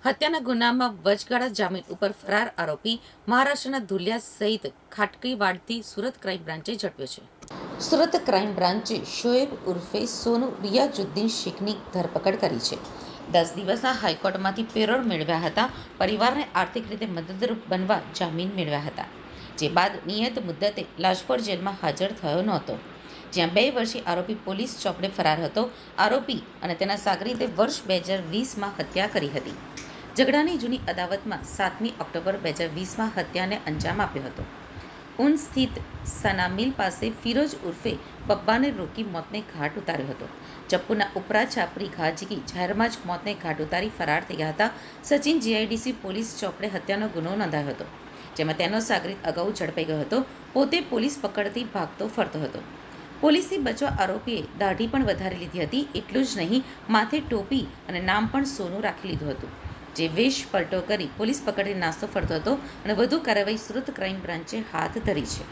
હત્યાના ગુનામાં વચગાળા જામીન ઉપર ફરાર આરોપી મહારાષ્ટ્રના ધુલિયા સહિત ખાટકીવાડથી સુરત ક્રાઇમ બ્રાન્ચે ઝડપ્યો છે. સુરત ક્રાઇમ બ્રાન્ચે શોએબ ઉર્ફે સોનુ રિયાઝુદ્દીન શેખની ધરપકડ કરી છે. 10 દિવસના હાઈકોર્ટમાંથી પેરોલ મેળવ્યા હતા. પરિવારને આર્થિક રીતે મદદરૂપ બનવા જામીન મેળવ્યા હતા. જે બાદ નિયત મુદ્દતે લાજપોર જેલમાં હાજર થયો નહોતો, જ્યાં 2 વર્ષીય આરોપી પોલીસ ચોપડે ફરાર હતો. આરોપી અને તેના સાગરીતે વર્ષ 2020માં હત્યા કરી હતી. ઝઘડાની જૂની અદાવતમાં 7મી ઓક્ટોબર 2020માં હત્યાને અંજામ આપ્યો હતો. ઊન સ્થિત સના મિલ પાસે ફિરોઝ ઉર્ફે બબ્બાને રોકી મોતને ઘાટ ઉતાર્યો હતો. ચપ્પુના ઉપરા છાપરી ઘા ઝીકી જાહેરમાં જ મોતને ઘાટ ઉતારી ફરાર થઈ ગયા હતા. સચિન જીઆઈડીસી પોલીસ ચોપડે હત્યાનો ગુનો નોંધાયો હતો, જેમાં તેનો સાગરીત અગાઉ ઝડપાઈ ગયો હતો. પોતે પોલીસ પકડથી ભાગતો ફરતો હતો. પોલીસથી બચવા આરોપીએ દાઢી પણ વધારી લીધી હતી. એટલું જ નહીં, માથે ટોપી અને નામ પણ સોનું રાખી લીધું હતું, જે વેશ પલટો કરી પોલીસ પકડથી નાસતો ફરતો હતો. અને વધુ કાર્યવાહી સુરત ક્રાઇમ બ્રાન્ચે હાથ ધરી છે.